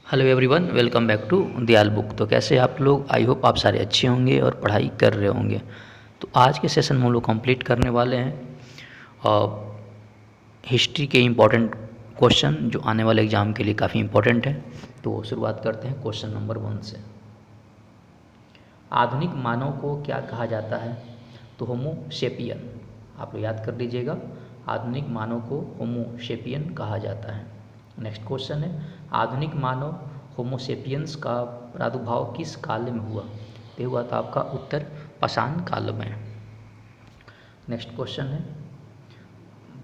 Hello everyone, welcome back to Dayal book. तो कैसे आप लोग? आई होप आप सारे अच्छे होंगे और पढ़ाई कर रहे होंगे। तो आज के सेशन में हम लोग कंप्लीट करने वाले हैं हिस्ट्री के इम्पोर्टेंट क्वेश्चन जो आने वाले एग्ज़ाम के लिए काफ़ी इम्पोर्टेंट है। तो शुरुआत करते हैं क्वेश्चन नंबर 1 से। आधुनिक मानव को क्या कहा जाता है? तो होमो सेपियन। आप लोग याद कर लीजिएगा, आधुनिक मानव को होमो सेपियन कहा जाता है। नेक्स्ट क्वेश्चन है, आधुनिक मानव होमो सेपियंस का प्रादुर्भाव किस काल में हुआ? तो हुआ था आपका उत्तर पाषाण काल में। नेक्स्ट क्वेश्चन है,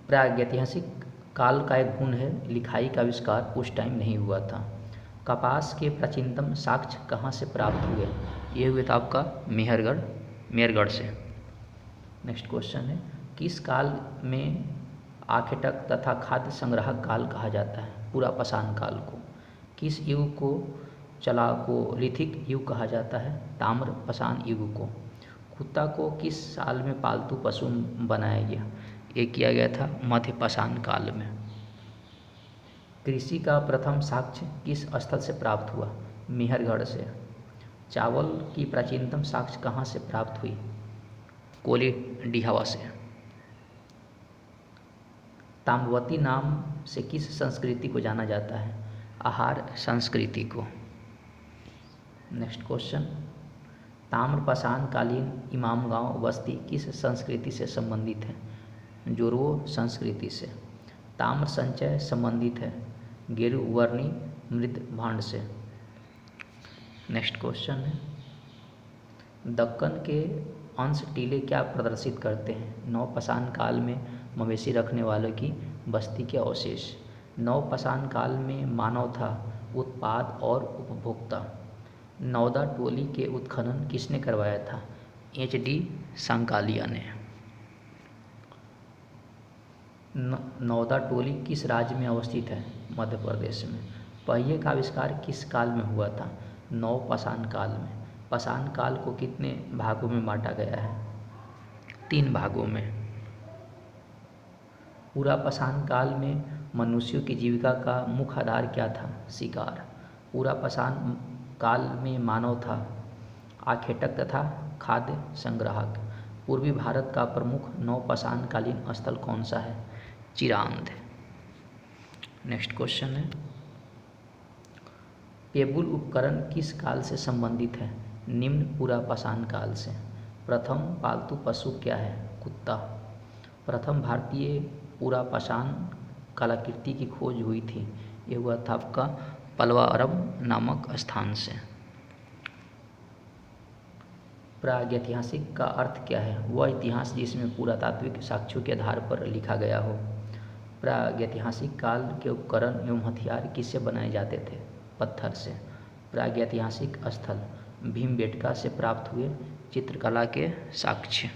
प्रागैतिहासिक काल का एक गुण है लिखाई का आविष्कार उस टाइम नहीं हुआ था। कपास के प्राचीनतम साक्ष्य कहाँ से प्राप्त हुए? ये हुए था आपका मेहरगढ़ से। नेक्स्ट क्वेश्चन है, किस काल में आखेटक तथा खाद्य संग्राहक काल कहा जाता है? पूरा पाषाण काल को। किस युग को चलाकोलिथिक युग कहा जाता है? ताम्र पाषाण युग को। कुत्ता को किस साल में पालतू पशु बनाया गया? ये किया गया था मध्य पाषाण काल में। कृषि का प्रथम साक्ष्य किस स्थल से प्राप्त हुआ? मेहरगढ़ से। चावल की प्राचीनतम साक्ष्य कहाँ से प्राप्त हुई? कोलीडिहावा से। ताम्रवती नाम से किस संस्कृति को जाना जाता है? आहार संस्कृति को। नेक्स्ट क्वेश्चन, ताम्रपाषाण कालीन इमामगांव बस्ती किस संस्कृति से संबंधित है? जोरवो संस्कृति से। ताम्र संचय संबंधित है गेरुवर्णी मृद भांड से। नेक्स्ट क्वेश्चन है, दक्कन के अंश टीले क्या प्रदर्शित करते हैं? नवपाषाण काल में मवेशी रखने वालों की बस्ती के अवशेष। नवपाषाण काल में मानव था उत्पाद और उपभोक्ता। नौदा टोली के उत्खनन किसने करवाया था? HD सांकालिया ने। नौदा टोली किस राज्य में अवस्थित है? मध्य प्रदेश में। पहिए का आविष्कार किस काल में हुआ था? नवपाषाण काल में। पाषाण काल को कितने भागों में बांटा गया है? 3 भागों में। पूरा पाषाण काल में मनुष्यों की जीविका का मुख्य आधार क्या था? शिकार। पूरा पाषाण काल में मानव था आखेटक तथा खाद्य संग्राहक। पूर्वी भारत का प्रमुख नवपाषाण कालीन स्थल कौन सा है? चिरांद। नेक्स्ट क्वेश्चन है, पेबुल उपकरण किस काल से संबंधित है? निम्न पूरा पाषाण काल से। प्रथम पालतू पशु क्या है? कुत्ता। प्रथम भारतीय पूरा पाषाण कलाकृति की खोज हुई थी। ये हुआ था आपका पलवारम नामक स्थान से। प्रागैतिहासिक का अर्थ क्या है? वह इतिहास जिसमें पुरातात्विक साक्ष्यों के आधार पर लिखा गया हो। प्रागैतिहासिक काल के उपकरण एवं हथियार किससे बनाए जाते थे? पत्थर से। प्रागैतिहासिक स्थल भीमबेटका से प्राप्त हुए चित्रकला के साक्ष्य।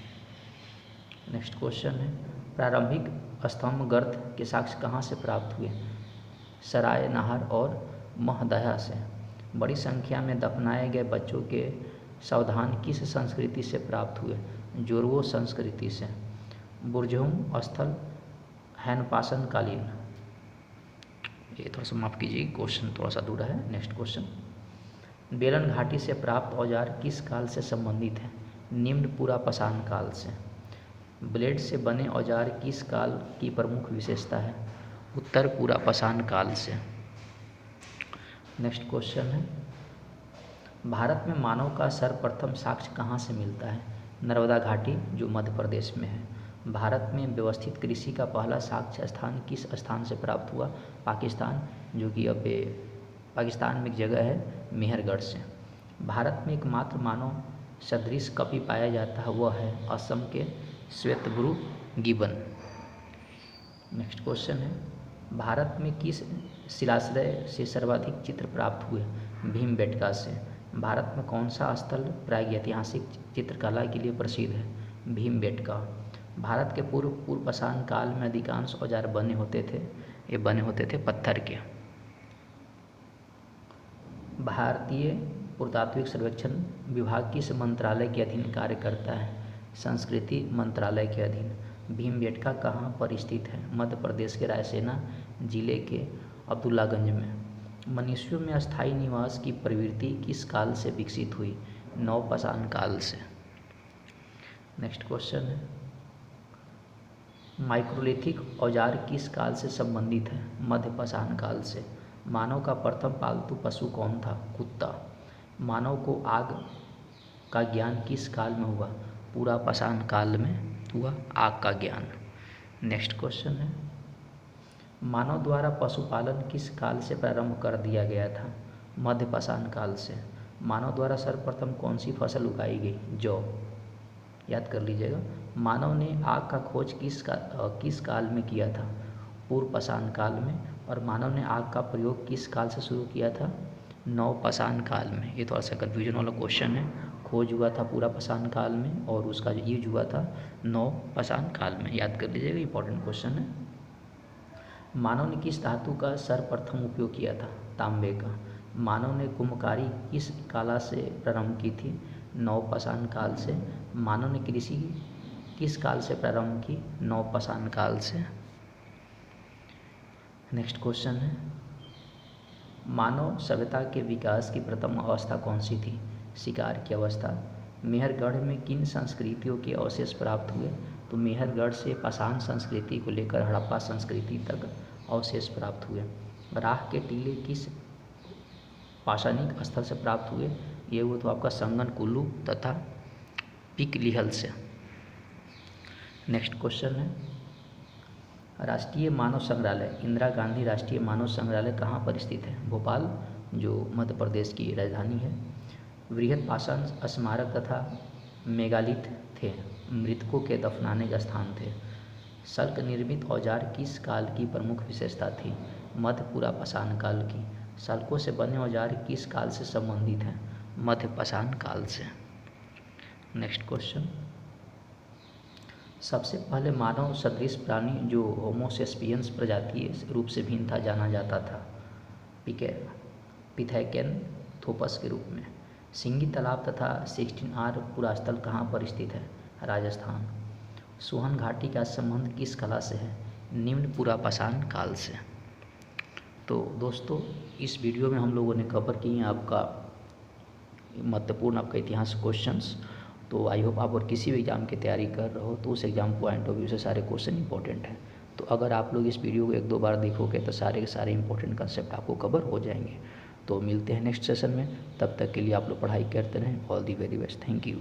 नेक्स्ट क्वेश्चन है, प्रारंभिक स्तंभ गर्त के साक्ष्य कहाँ से प्राप्त हुए? सराय नाहर और महदहा से। बड़ी संख्या में दफनाए गए बच्चों के सावधान किस संस्कृति से प्राप्त हुए? जोरवो संस्कृति से। बुर्जहुम स्थल हैनपाषाण कालीन। ये थोड़ा सा माफ कीजिए, क्वेश्चन थोड़ा सा अधूरा है। नेक्स्ट क्वेश्चन, बेलन घाटी से प्राप्त औजार किस काल से संबंधित है? निम्न पूरा पाषाण काल से। ब्लेड से बने औजार किस काल की प्रमुख विशेषता है? उत्तर पूरा पाषाण काल से। नेक्स्ट क्वेश्चन है, भारत में मानव का सर्वप्रथम साक्ष्य कहाँ से मिलता है? नर्मदा घाटी जो मध्य प्रदेश में है। भारत में व्यवस्थित कृषि का पहला साक्ष्य स्थान किस स्थान से प्राप्त हुआ? पाकिस्तान, जो कि अब पाकिस्तान में एक जगह है मेहरगढ़ से। भारत में एकमात्र मानव सदृश कपि पाया जाता है, वह है असम के श्वेतभ्रू गिबन। नेक्स्ट क्वेश्चन है, भारत में किस शिलाश्रय से सर्वाधिक चित्र प्राप्त हुए? भीमबेटका से। भारत में कौन सा स्थल प्रागैतिहासिक चित्रकला के लिए प्रसिद्ध है? भीमबेटका। भारत के पूर्व पाषाण काल में अधिकांश औजार बने होते थे पत्थर के। भारतीय पुरातात्विक सर्वेक्षण विभाग किस मंत्रालय के अधीन कार्य करता है? संस्कृति मंत्रालय के अधीन। भीमबेटका कहाँ पर स्थित है? मध्य प्रदेश के रायसेना जिले के अब्दुल्लागंज में। मनुष्यों में अस्थायी निवास की प्रवृत्ति किस काल से विकसित हुई? नवपाषाण काल से। नेक्स्ट क्वेश्चन है, माइक्रोलिथिक औजार किस काल से संबंधित है? मध्यपाषाण काल से। मानव का प्रथम पालतू पशु कौन था? कुत्ता। मानव को आग का ज्ञान किस काल में हुआ? पुरापाषाण काल में हुआ आग का ज्ञान। नेक्स्ट क्वेश्चन है, मानव द्वारा पशुपालन किस काल से प्रारंभ कर दिया गया था? मध्यपाषाण काल से। मानव द्वारा सर्वप्रथम कौन सी फसल उगाई गई? जौ। याद कर लीजिएगा। मानव ने आग का खोज किस काल में किया था? पूर्वपाषाण काल में। और मानव ने आग का प्रयोग किस काल से शुरू किया था? नवपाषाण काल में। ये थोड़ा सा कन्फ्यूजन वाला क्वेश्चन है। खोज हुआ था पुरापाषाण काल में और उसका जो यूज हुआ था नवपाषाण काल में। याद कर लीजिएगा, इंपॉर्टेंट क्वेश्चन है। मानव ने किस धातु का सर्वप्रथम उपयोग किया था? तांबे का। मानव ने कुम्भकारी किस कला से प्रारंभ की थी? नवपाषाण काल से। मानव ने कृषि किस काल से प्रारंभ की? नवपाषाण काल से। नेक्स्ट क्वेश्चन है, मानव सभ्यता के विकास की प्रथम अवस्था कौन सी थी? शिकार की अवस्था। मेहरगढ़ में किन संस्कृतियों के अवशेष प्राप्त हुए? तो मेहरगढ़ से पाषाण संस्कृति को लेकर हड़प्पा संस्कृति तक अवशेष प्राप्त हुए। राख के टीले किस पाषाणिक स्थल से प्राप्त हुए? ये हुआ तो आपका संगन कुल्लू तथा पिकलिहल से। नेक्स्ट क्वेश्चन है, राष्ट्रीय मानव संग्रहालय इंदिरा गांधी राष्ट्रीय मानव संग्रहालय कहाँ पर स्थित है? भोपाल, जो मध्य प्रदेश की राजधानी है। वृहद पाषाण स्मारक तथा मेगालिथ थे, मृतकों के दफनाने का स्थान थे। शल्क निर्मित औजार किस काल की प्रमुख विशेषता थी? मध्य पुरापाषाण काल की। शल्कों से बने औजार किस काल से संबंधित हैं? मध्यपाषाण काल से। नेक्स्ट क्वेश्चन, सबसे पहले मानव सदृश प्राणी जो होमोसेस्पियंस प्रजातीय रूप से भिन्न था जाना जाता था पिथेकेनथोपस के रूप में। सिंगी तालाब तथा 16R पुरास्थल कहाँ पर स्थित है? राजस्थान। सोहन घाटी का संबंध किस कला से है? निम्न पुरापाषाण काल से। तो दोस्तों, इस वीडियो में हम लोगों ने कवर किए हैं आपका महत्वपूर्ण आपका इतिहास क्वेश्चंस। तो आई होप आप और किसी भी एग्ज़ाम की तैयारी कर रहे हो तो उस एग्ज़ाम पॉइंट ऑफ व्यू से सारे क्वेश्चन इंपॉर्टेंट हैं। तो अगर आप लोग इस वीडियो को 1-2 बार देखोगे तो सारे के सारे इंपॉर्टेंट कंसेप्ट आपको कवर हो जाएंगे। तो मिलते हैं नेक्स्ट सेशन में, तब तक के लिए आप लोग पढ़ाई करते रहें। All the very best, thank you.